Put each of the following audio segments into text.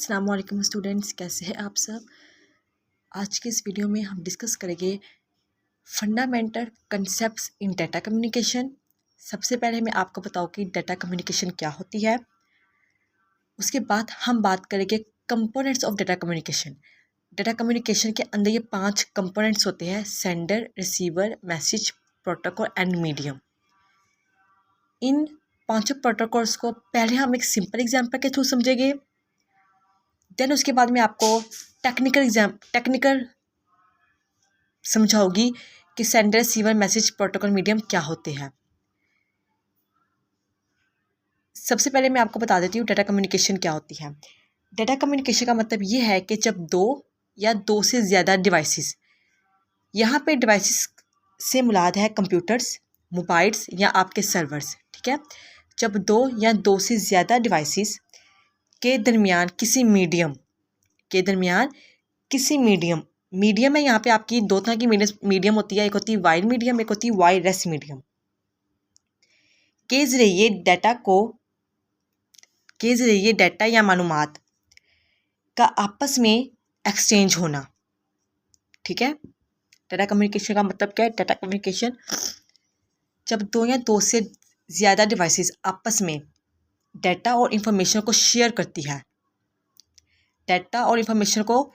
अस्सलाम वालेकुम स्टूडेंट्स, कैसे हैं आप सब। आज के इस वीडियो में हम डिस्कस करेंगे फंडामेंटल कंसेप्ट्स इन डाटा कम्युनिकेशन। सबसे पहले मैं आपको बताऊँ कि डाटा कम्युनिकेशन क्या होती है। उसके बाद हम बात करेंगे components of data communication. Data communication के अंदर ये 5 कंपोनेंट्स होते हैं: sender, receiver, message, protocol and medium. इन पांचों प्रोटोकॉल्स को पहले हम एक सिंपल एग्जाम्पल के थ्रू समझेंगे, देन उसके बाद में आपको टेक्निकल समझाऊंगी कि sender, receiver, message, protocol, medium क्या होते हैं। सबसे पहले मैं आपको बता देती हूँ डाटा कम्युनिकेशन क्या होती है। डाटा कम्युनिकेशन का मतलब ये है कि जब दो या दो से ज़्यादा डिवाइसेस, यहाँ पे डिवाइसेस से मुराद है कंप्यूटर्स, मोबाइल्स या आपके सर्वर्स, ठीक है। जब दो या दो से ज़्यादा डिवाइसेस के दरमियान किसी मीडियम है। यहाँ पे आपकी दो तरह की मीडियम होती है, एक होती है वायर्ड मीडियम, एक होती है वायरलेस मीडियम। के ज़रिए डाटा या मालूमात का आपस में एक्सचेंज होना, ठीक है। डाटा कम्युनिकेशन का मतलब क्या है? डाटा कम्युनिकेशन जब दो या दो से ज़्यादा डिवाइसेस आपस में डाटा और इंफॉर्मेशन को शेयर करती है, डाटा और इंफॉर्मेशन को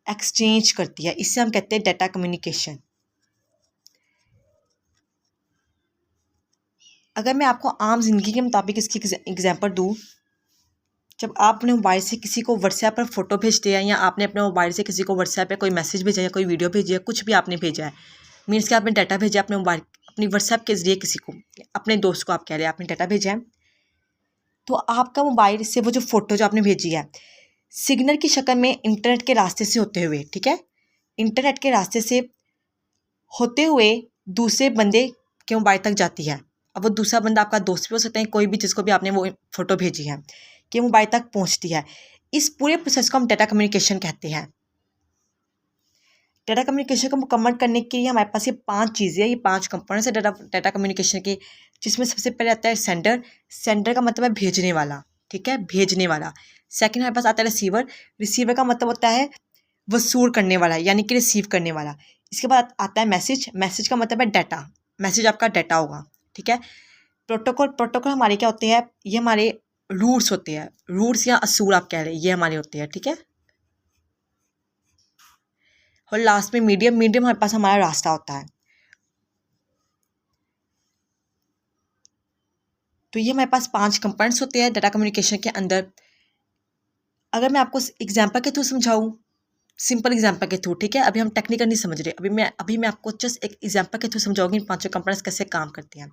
एक्सचेंज करती है, इससे हम कहते हैं डाटा कम्युनिकेशन। अगर मैं आपको आम जिंदगी के मुताबिक इसकी एग्जांपल दूँ, जब आप अपने मोबाइल से किसी को व्हाट्सएप पर फोटो भेजते हैं या आपने अपने मोबाइल से किसी को व्हाट्सएप पे कोई मैसेज भेजा या कोई वीडियो भेजी है, कुछ भी आपने भेजा है, मीन्स कि आपने डाटा भेजा अपने मोबाइल अपनी व्हाट्सएप के ज़रिए किसी को, अपने दोस्त को आप कह रहे हैं आपने डाटा भेजा है, तो आपका मोबाइल से वो जो फ़ोटो जो आपने भेजी है सिग्नल की शक्ल में इंटरनेट के रास्ते से होते हुए, ठीक है, इंटरनेट के रास्ते से होते हुए दूसरे बंदे के मोबाइल तक जाती है। अब वो दूसरा बंदा आपका दोस्त भी हो सकता है, कोई भी जिसको भी आपने वो फ़ोटो भेजी है, कि मोबाइल तक पहुंचती है। इस पूरे प्रोसेस को हम डाटा कम्युनिकेशन कहते हैं। डाटा कम्युनिकेशन को मुकम्मल करने के लिए हमारे पास ये 5 चीज़ें, ये 5 कंपोनेंट्स है डाटा कम्युनिकेशन के, जिसमें सबसे पहले आता है सेंडर। सेंडर का मतलब है भेजने वाला, ठीक है, भेजने वाला। सेकंड हमारे पास आता है रिसीवर। रिसीवर का मतलब होता है वसूल करने वाला, यानी कि रिसीव करने वाला। इसके बाद आता है मैसेज। मैसेज का मतलब है डाटा, मैसेज आपका डाटा होगा, ठीक है। प्रोटोकॉल हमारे क्या होते हैं? ये हमारे रूट्स होते हैं, रूट्स या असूल आप कह रहे हैं, ये हमारे होते हैं, ठीक है। और लास्ट में मीडियम हमारे पास हमारा रास्ता होता है। तो ये हमारे पास 5 कंपोनेंट्स होते हैं डाटा कम्युनिकेशन के अंदर। अगर मैं आपको एग्जाम्पल के थ्रू समझाऊँ, सिंपल एग्जाम्पल के थ्रू, ठीक है, अभी हम टेक्निकल नहीं समझ रहे, अभी मैं आपको जस्ट एक एग्जाम्पल के थ्रू समझाऊंगी इन 5 कंपोनेंट्स कैसे काम करते हैं।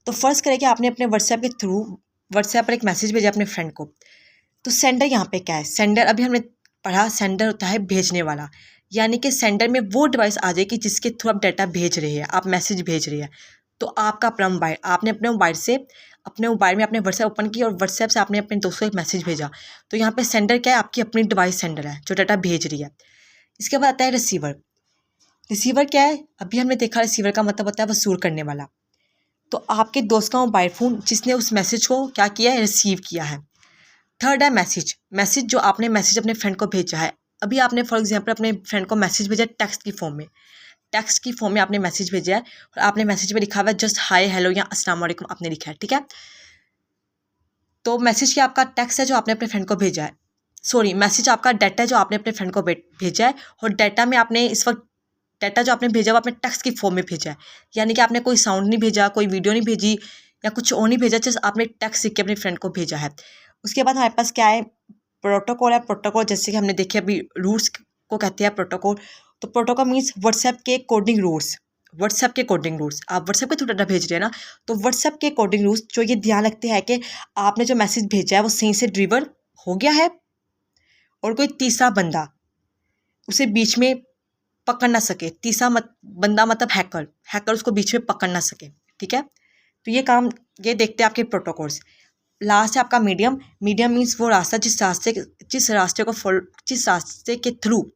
तो फर्स्ट करें कि आपने अपने व्हाट्सएप पर एक मैसेज भेजा अपने फ्रेंड को। तो सेंडर यहाँ पे क्या है? सेंडर अभी हमने पढ़ा, सेंडर होता है भेजने वाला, यानी कि सेंडर में वो डिवाइस आ जाएगी जिसके थ्रू आप डाटा भेज रहे हैं, आप मैसेज भेज रहे हैं। तो आपका अपना मोबाइल, आपने अपने मोबाइल में आपने व्हाट्सएप ओपन किया और व्हाट्सएप से आपने अपने दोस्तों को एक मैसेज भेजा। तो यहाँ पे सेंडर क्या है? आपकी अपनी डिवाइस सेंडर है जो डाटा भेज रही है। इसके बाद आता है रिसीवर। रिसीवर क्या है? अभी हमने देखा रिसीवर का मतलब होता है वसूल करने वाला। तो आपके दोस्त का मोबाइल फ़ोन जिसने उस मैसेज को क्या किया है? रिसीव किया है। थर्ड है मैसेज। मैसेज जो आपने मैसेज अपने फ्रेंड को भेजा है, अभी आपने फॉर एग्जांपल अपने फ्रेंड को मैसेज भेजा टेक्स्ट की फॉर्म में आपने मैसेज भेजा है और आपने मैसेज में लिखा हुआ है जस्ट हाय, हेलो या अस्सलाम वालेकुम आपने लिखा है, ठीक है। तो मैसेज क्या आपका टेक्स्ट है जो आपने अपने फ्रेंड को भेजा है, सॉरी मैसेज आपका डाटा है जो आपने अपने फ्रेंड को भेजा है, और डाटा में आपने इस वक्त डाटा जो आपने भेजा वो आपने टेक्स्ट की फॉर्म में भेजा है, यानी कि आपने कोई साउंड नहीं भेजा, कोई वीडियो नहीं भेजी या कुछ और नहीं भेजा, जस्ट आपने टेक्स्ट लिख के अपने फ्रेंड को भेजा है। उसके बाद हमारे पास क्या है? प्रोटोकॉल है। प्रोटोकॉल जैसे कि हमने देखे अभी रूट्स को कहते हैं प्रोटोकॉल। तो प्रोटोकॉल मीन्स व्हाट्सएप के कोडिंग रूट्स। आप व्हाट्सएप के थ्रू डाटा भेज रहे हैं ना, तो व्हाट्सएप के कोडिंग रूट्स जो ये ध्यान रखते हैं कि आपने जो मैसेज भेजा है वो सही से डिलीवर हो गया है और कोई तीसरा बंदा उसे बीच में पकड़ ना सके। बंदा मतलब हैकर उसको बीच में पकड़ ना सके, ठीक है। तो ये काम ये देखते हैं आपके प्रोटोकॉल्स। लास्ट है आपका मीडियम। मीडियम मीन्स वो रास्ता जिस रास्ते के थ्रू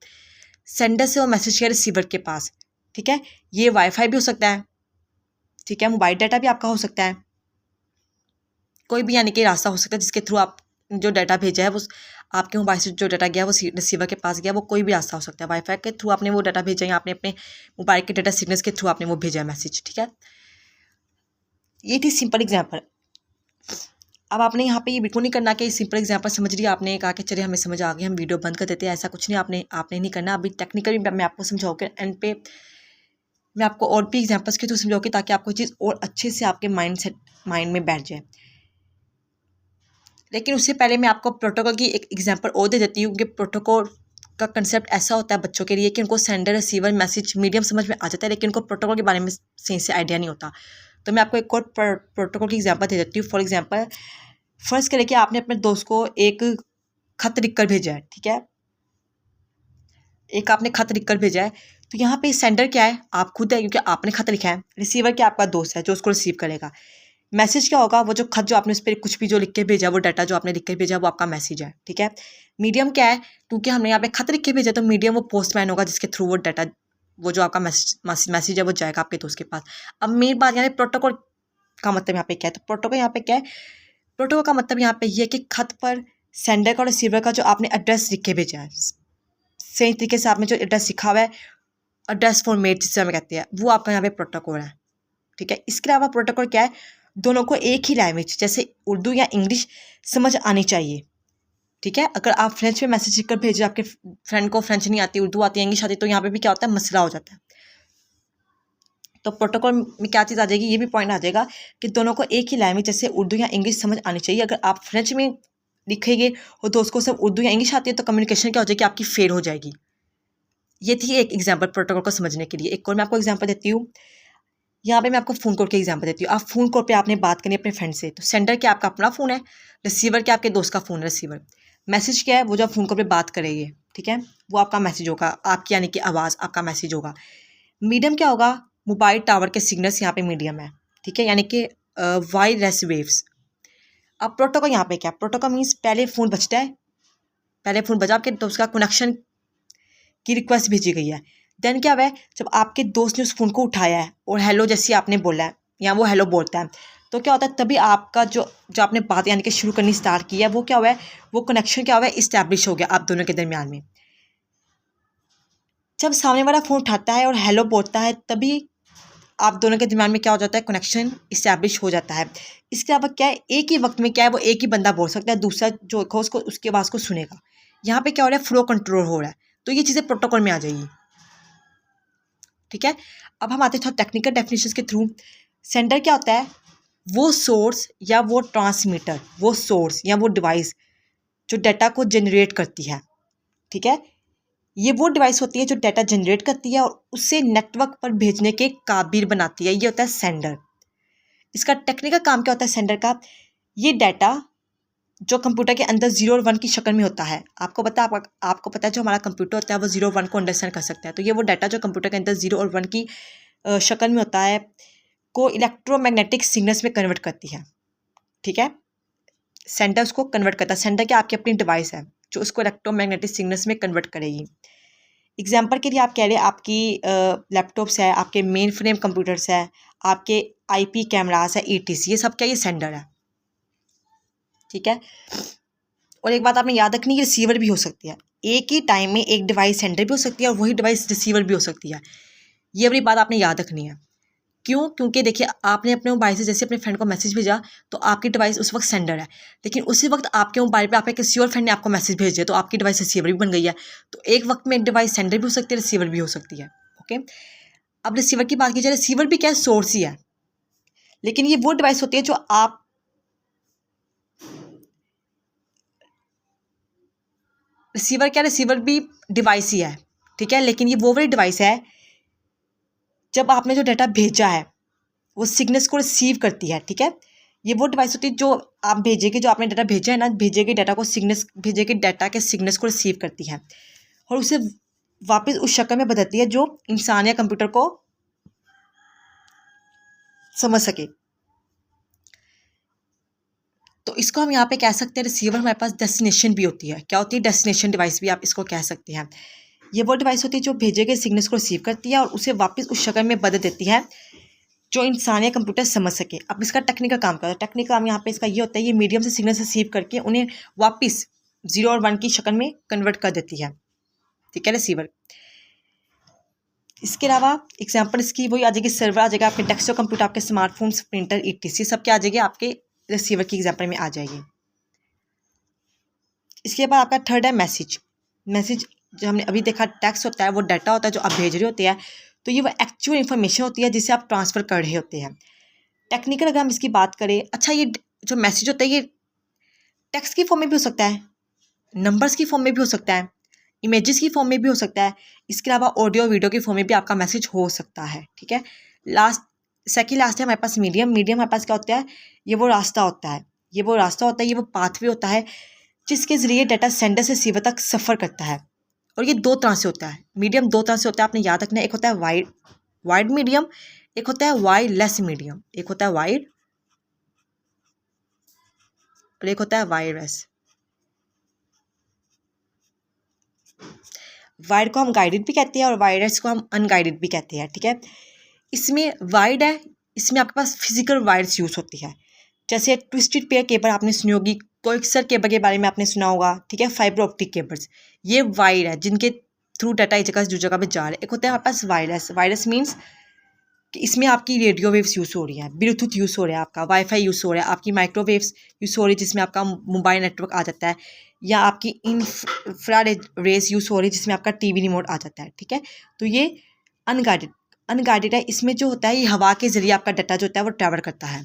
सेंडर से वो मैसेज किया रिसीवर के पास, ठीक है। ये वाईफाई भी हो सकता है, ठीक है, मोबाइल डाटा भी आपका हो सकता है, कोई भी यानी कि रास्ता हो सकता है जिसके थ्रू आप जो डाटा भेजा है वो आपके मोबाइल से जो डाटा गया वो रिसीवर के पास गया, वो कोई भी रास्ता हो सकता है। वाईफाई के थ्रू आपने वो डाटा भेजा या आपने अपने मोबाइल के डाटा सिग्नल्स के थ्रू आपने वो भेजा है मैसेज, ठीक है। ये थी सिंपल एग्जाम्पल। अब आपने यहाँ पे ये बिल्कुल नहीं करना कि सिंपल एग्जांपल समझ लिया, आपने कहा कि चलिए हमें समझ आ गया, हम वीडियो बंद कर देते हैं, ऐसा कुछ नहीं, आपने नहीं करना। अभी टेक्निकली मैं आपको समझाऊँगी, एंड पे मैं आपको और भी एग्जांपल्स के थ्रू समझाऊँगी ताकि आपको चीज़ और अच्छे से आपके माइंड में बैठ जाए। लेकिन उससे पहले मैं आपको प्रोटोकॉल की एक एग्जाम्पल और दे देती हूँ कि प्रोटोकॉल का कंसेप्ट ऐसा होता है बच्चों के लिए कि उनको सेंडर रिसीवर मैसेज मीडियम समझ में आ जाता है, लेकिन उनको प्रोटोकॉल के बारे में सही से आइडिया नहीं होता। तो मैं आपको एक और प्रोटोकॉल की एग्जांपल दे देती हूँ। फॉर एग्जांपल, फर्स्ट करें कि आपने अपने दोस्त को एक खत लिखकर भेजा है, ठीक है। एक आपने खत लिखकर भेजा है, तो यहाँ पे सेंडर क्या है, आप खुद है क्योंकि आपने खत लिखा है। रिसीवर क्या आपका दोस्त है जो उसको रिसीव करेगा। मैसेज क्या होगा, वो जो खत जो आपने उस पर कुछ भी जो लिख के भेजा, वो डाटा जो आपने लिख के भेजा वो आपका मैसेज है, ठीक है। मीडियम क्या है, क्योंकि हमने यहाँ पे खत लिख के भेजा तो मीडियम वो पोस्टमैन होगा जिसके थ्रू वो डाटा, वो जो आपका मैसेज है वो जाएगा आपके दोस्त के पास। अब मेन बात यहाँ पे प्रोटोकॉल का मतलब यहाँ पे क्या है, तो प्रोटोकॉल यहाँ पे क्या है, प्रोटोकॉल का मतलब यहाँ पे ये है कि खत पर सेंडर का और रिसीवर का जो आपने एड्रेस लिख के भेजा है, सही तरीके से आपने जो एड्रेस लिखा हुआ है, एड्रेस फॉर्मेट जिसे हमें कहते हैं, वो आपका यहाँ पे प्रोटोकॉल है, ठीक है। इसके अलावा प्रोटोकॉल क्या है, दोनों को एक ही लैंग्वेज जैसे उर्दू या इंग्लिश समझ आनी चाहिए, ठीक है। अगर आप फ्रेंच में मैसेज लिखकर भेजे, आपके फ्रेंड को फ्रेंच नहीं आती, उर्दू आती है, इंग्लिश आती है, तो यहाँ पे भी क्या होता है, मसला हो जाता है। तो प्रोटोकॉल में क्या चीज़ आ जाएगी, ये भी पॉइंट आ जाएगा कि दोनों को एक ही लैंग्वेज जैसे उर्दू या इंग्लिश समझ आनी चाहिए। अगर आप फ्रेंच में लिखेंगे और दोस्त को सब उर्दू या इंग्लिश आती है तो कम्युनिकेशन क्या हो जाएगी, आपकी फेल हो जाएगी। ये थी एक एग्जाम्पल प्रोटोकॉल को समझने के लिए। एक और मैं आपको एग्जाम्पल देती हूँ। यहाँ पे मैं आपको फ़ोन कॉल के एग्जाम्पल देती हूँ। आप फ़ोन कॉल पे आपने बात करनी है अपने फ्रेंड से, तो सेंडर क्या आपका अपना फ़ोन है, रिसीवर क्या आपके दोस्त का फ़ोन है रिसीवर। मैसेज क्या है, वो जो आप फ़ोन कॉल पे बात करेंगे, ठीक है, वो आपका मैसेज होगा, आपकी यानी कि आवाज़ आपका मैसेज होगा। मीडियम क्या होगा, मोबाइल टावर के सिग्नल्स यहाँ पे मीडियम है, ठीक है, यानी कि वायरलेस वेव्स। अब प्रोटोकॉल यहाँ पे क्या, प्रोटोकॉल मीन्स पहले फ़ोन बजता है, पहले फ़ोन बजा आपके दोस्त का कनेक्शन की रिक्वेस्ट भेजी गई है। देन क्या हुआ है, जब आपके दोस्त ने उस फ़ोन को उठाया है और हेलो जैसे आपने बोला है या वो हेलो बोलता है, तो क्या होता है, तभी आपका जो आपने बात यानी कि शुरू करनी स्टार्ट की है, वो क्या हुआ है, वो कनेक्शन क्या हुआ है, इस्टेब्लिश हो गया आप दोनों के दरमियान में। जब सामने वाला फ़ोन उठाता है और हेलो बोलता है, तभी आप दोनों के दरमियान में क्या हो जाता है, कनेक्शन इस्टेब्लिश हो जाता है। इसके अलावा क्या है, एक ही वक्त में क्या है, वो एक ही बंदा बोल सकता है, दूसरा जो हो उसको उसकी आवाज़ को सुनेगा। यहाँ पे क्या हो रहा है, फ्लो कंट्रोल हो रहा है। तो ये चीज़ें प्रोटोकॉल में आ जाएगी, ठीक है। अब हम आते हैं थोड़ा टेक्निकल डेफिनेशन के थ्रू। सेंडर क्या होता है, वो सोर्स या वो ट्रांसमीटर, वो सोर्स या वो डिवाइस जो डाटा को जनरेट करती है, ठीक है। ये वो डिवाइस होती है जो डाटा जनरेट करती है और उसे नेटवर्क पर भेजने के काबिल बनाती है, ये होता है सेंडर। इसका टेक्निकल काम क्या होता है सेंडर का, ये डाटा जो कंप्यूटर के अंदर 0 और 1 की शक्ल में होता है, आपको पता है जो हमारा कंप्यूटर होता है वो 0 और 1 को अंडरस्टैंड कर सकता है, तो ये वो डाटा जो कंप्यूटर के अंदर 0 और 1 की शक्ल में होता है को इलेक्ट्रोमैग्नेटिक सिग्नल्स में कन्वर्ट करती है, ठीक है। सेंडर उसको कन्वर्ट करता है। सेंडर क्या आपकी अपनी डिवाइस है जो उसको इलेक्ट्रोमैग्नेटिक सिग्नल्स में कन्वर्ट करेगी। एग्जाम्पल के लिए आप कह रहे हैं आपकी लैपटॉप्स है, आपके मेन फ्रेम कंप्यूटर्स है, आपके IP कैमरास है, ETC, ये सब क्या, ये सेंडर है, ठीक है। और एक बात आपने याद रखनी है, रिसीवर भी हो सकती है, एक ही टाइम में एक डिवाइस सेंडर भी हो सकती है और वही डिवाइस रिसीवर भी हो सकती है। ये वाली बात आपने याद रखनी है। क्यों, क्योंकि देखिए आपने अपने मोबाइल से जैसे अपने फ्रेंड को मैसेज भेजा तो आपकी डिवाइस उस वक्त सेंडर है, लेकिन उसी वक्त आपके मोबाइल पे आपके किसी और फ्रेंड ने आपको मैसेज भेज दिया तो आपकी डिवाइस रिसीवर भी बन गई है। तो एक वक्त में एक डिवाइस सेंडर भी हो सकती है, रिसीवर भी हो सकती है, ओके। अब रिसीवर की बात की जाए, रिसीवर भी क्या है, सोर्स ही है, लेकिन ये वो डिवाइस होती है जो आप रिसीवर क्या, रिसीवर भी डिवाइस ही है, ठीक है, लेकिन ये वो वाली डिवाइस है जब आपने जो डाटा भेजा है वो सिग्नल्स को रिसीव करती है, ठीक है। ये वो डिवाइस होती है जो आप भेजेंगे, जो आपने डाटा भेजा है ना, भेजेंगे डाटा को सिग्नल्स, भेजेंगे डाटा के सिग्नल्स को रिसीव करती है और उसे वापस उस शक्ल में बदलती है जो इंसान या कंप्यूटर को समझ सके। तो इसको हम यहाँ पे कह सकते हैं, रिसीवर हमारे पास डेस्टिनेशन भी होती है। क्या होती है, डेस्टिनेशन डिवाइस भी आप इसको कह सकते हैं। ये वो डिवाइस होती है जो भेजे गए सिग्नल्स को रिसीव करती है और उसे वापस उस शक्ल में बदल देती है जो इंसान या कंप्यूटर समझ सके। अब इसका टेक्निकल काम क्या होता है, टेक्निकल काम यहाँ पे इसका ये होता है, ये मीडियम से सिग्नल रिसीव करके उन्हें वापस 0 और 1 की शक्ल में कन्वर्ट कर देती है, ठीक है, रिसीवर। इसके अलावा एग्जांपल इसकी वही आ जाएगी, सर्वर आ जाएगा, आपके डेस्कटॉप कंप्यूटर, आपके स्मार्टफोन, प्रिंटर, ETC सब क्या आ जाएगी, आपके रिसीवर की एग्जांपल में आ जाएगी। इसके बाद आपका थर्ड है मैसेज। मैसेज जो हमने अभी देखा टेक्स्ट होता है, वो डाटा होता है जो आप भेज रहे होते हैं, तो ये वो एक्चुअल इन्फॉर्मेशन होती है जिसे आप ट्रांसफ़र कर रहे होते हैं। टेक्निकल अगर हम इसकी बात करें, अच्छा ये जो मैसेज होता है ये टेक्स्ट की फॉर्म में भी हो सकता है, नंबर्स की फॉर्म में भी हो सकता है, इमेजेस की फॉर्म में भी हो सकता है, इसके अलावा ऑडियो वीडियो की फॉर्म में भी आपका मैसेज हो सकता है, ठीक है। सेकंड लास्ट है हमारे पास मीडियम। मीडियम हमारे पास क्या होता है, ये वो रास्ता होता है, ये वो रास्ता होता है, ये वो पाथवे होता है जिसके ज़रिए डाटा सेंडर से रिसीवर तक सफ़र करता है। और ये दो तरह से होता है, मीडियम दो तरह से होता है, आपने याद रखना है। एक होता है वाइड मीडियम, एक होता है वायरलेस मीडियम। एक होता है वाइड और एक होता है वायरलेस। वाइड को हम गाइडेड भी कहते हैं और वायरलेस को हम अनगाइडेड भी कहते हैं, ठीक है। इसमें वाइड है, इसमें आपके पास फिजिकल वायर्स यूज़ होती है, जैसे ट्विस्टेड पेयर केबल आपने सुनी होगी, कोएक्सियल केबल के बारे में आपने सुना होगा, ठीक है, फाइबर ऑप्टिक केबल्स, ये वायर है जिनके थ्रू डाटा एक जगह से दूसरी जगह पे जा रहा है। एक होता है हमारे पास वायरलेस। वायरलेस मीन्स कि इसमें आपकी रेडियो वेव्स यूज़ हो रही है, ब्लूटूथ यूज़ हो रहा है, आपका वाईफाई यूज़ हो रहा है, आपकी माइक्रोवेव्स यूज़ हो रही है जिसमें आपका मोबाइल नेटवर्क आ जाता है, या आपकी इंफ्रारेड रेस यूज़ हो रही है जिसमें आपका TV रिमोट आ जाता है, ठीक है। तो ये अनगाइडेड है। इसमें जो होता है ये हवा के ज़रिए आपका डाटा जो होता है वो ट्रैवल करता है,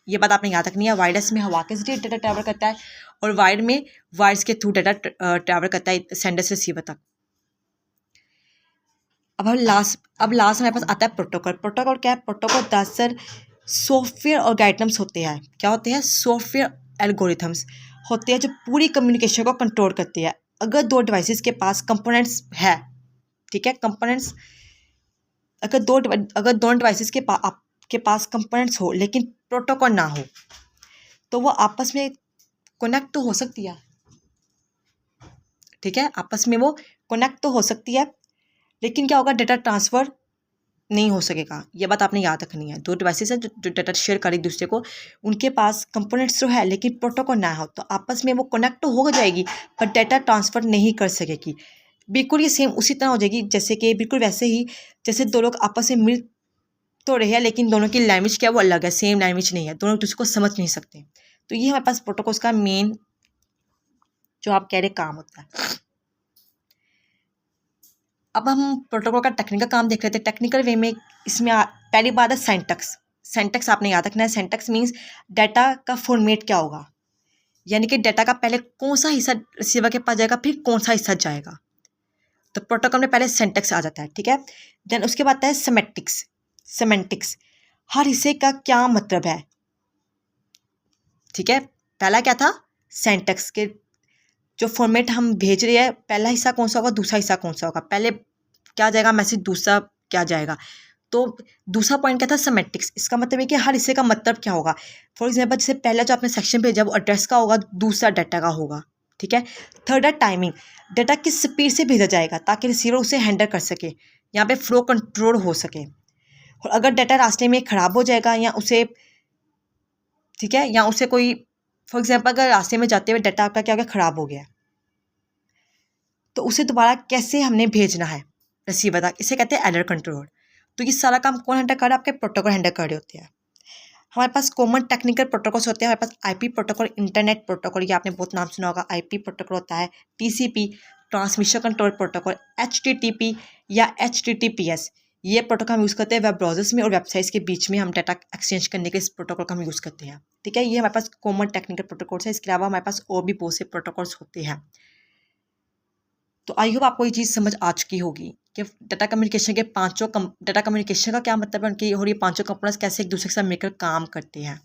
ये बात आपने याद रखनी है। वायरलेस में हवा के ज़रिए डाटा ट्रैवल करता है और वायर्ड में वायर्स के थ्रू डाटा ट्रैवल करता है सेंडर से रिसीवर तक। अब हमारे पास आता है प्रोटोकॉल। प्रोटोकॉल क्या है? प्रोटोकॉल दरअसल सॉफ्टवेयर और गाइडम्स होते हैं। क्या होते हैं? सॉफ्टवेयर एल्गोरिथम्स होते हैं जो पूरी कम्युनिकेशन को कंट्रोल करते हैं। अगर दो डिवाइसेस के पास कंपोनेंट्स है, ठीक है, कंपोनेंट्स अगर दोनों डिवाइसेस के पास कंपोनेंट्स हो लेकिन प्रोटोकॉल ना हो तो वो आपस में कनेक्ट तो हो सकती है, ठीक है, आपस में वो कनेक्ट तो हो सकती है, लेकिन क्या होगा, डाटा ट्रांसफ़र नहीं हो सकेगा। ये बात आपने याद रखनी है। दो डिवाइसेस हैं जो डाटा शेयर कर एक दूसरे को, उनके पास कंपोनेंट्स तो है लेकिन प्रोटोकॉल ना हो तो आपस में वो कनेक्ट तो हो जाएगी पर डाटा ट्रांसफ़र नहीं कर सकेगी। बिल्कुल ये सेम उसी तरह हो जाएगी जैसे कि बिल्कुल वैसे ही जैसे दो लोग आपस में मिल तो रहे हैं लेकिन दोनों की लैंग्वेज क्या है वो अलग है, सेम लैंग्वेज नहीं है, दोनों एक दूसरे को समझ नहीं सकते। तो ये हमारे पास प्रोटोकॉल्स का मेन जो आप कह रहे काम होता है। अब हम प्रोटोकॉल का टेक्निकल काम देख रहे थे। टेक्निकल वे में इसमें पहली बात है सिंटैक्स। सिंटैक्स आपने याद रखना है। सिंटैक्स मीन्स डाटा का फॉर्मेट क्या होगा, यानी कि डाटा का पहले कौन सा हिस्सा रिसीवर के पास जाएगा फिर कौन सा हिस्सा जाएगा। तो प्रोटोकॉल में पहले सिंटैक्स आ जाता है, ठीक है। देन उसके बाद आता है सेमेंटिक्स, हर हिस्से का क्या मतलब है, ठीक है। पहला क्या था, सिंटैक्स के जो फॉर्मेट हम भेज रहे हैं, पहला हिस्सा कौन सा होगा, दूसरा हिस्सा कौन सा होगा, पहले क्या जाएगा मैसेज, दूसरा क्या जाएगा। तो दूसरा पॉइंट क्या था, सेमेंटिक्स। इसका मतलब है कि हर हिस्से का मतलब क्या होगा। फॉर एग्जांपल जैसे पहला जो आपने सेक्शन भेजा वो एड्रेस का होगा, दूसरा डाटा का होगा, ठीक है। थर्ड है टाइमिंग, डाटा किस स्पीड से भेजा जाएगा ताकि रिसीवर उसे हैंडल कर सके, यहाँ पे फ्लो कंट्रोल हो सके। और अगर डाटा रास्ते में ख़राब हो जाएगा या उसे, ठीक है, या उसे कोई फॉर एग्जांपल अगर रास्ते में जाते हुए डाटा आपका क्या हो गया, ख़राब हो गया, तो उसे दोबारा कैसे हमने भेजना है रिसीवर तक, इसे कहते हैं एरर कंट्रोल। तो ये सारा काम कौन हैंडल कर रहा है, आपके प्रोटोकॉल हैंडल कर रहे होते हैं। हमारे पास कॉमन टेक्निकल प्रोटोकॉल्स होते हैं। हमारे पास आईपी प्रोटोकॉल, इंटरनेट प्रोटोकॉल, ये आपने बहुत नाम सुना होगा। आईपी प्रोटोकॉल होता है, TCP transmission control protocol, HTTP या एचटीटीपीएस, ये प्रोटोकॉल हम यूज़ करते हैं वेब ब्राउजर्स में और वेबसाइट्स के बीच में हम डाटा एक्सचेंज करने के इस प्रोटोकॉल का हम यूज़ करते हैं, ठीक है। ये हमारे पास कॉमन टेक्निकल प्रोटोकॉल्स है। इसके अलावा हमारे पास और भी बहुत से प्रोटोकॉल्स होते हैं। तो आई होप आपको ये चीज़ समझ आ चुकी होगी कि डाटा कम्युनिकेशन के डाटा कम्युनिकेशन का क्या मतलब है उनकी, और ये पांचों कंपोनेंट्स कैसे एक दूसरे के साथ मिलकर काम करते हैं।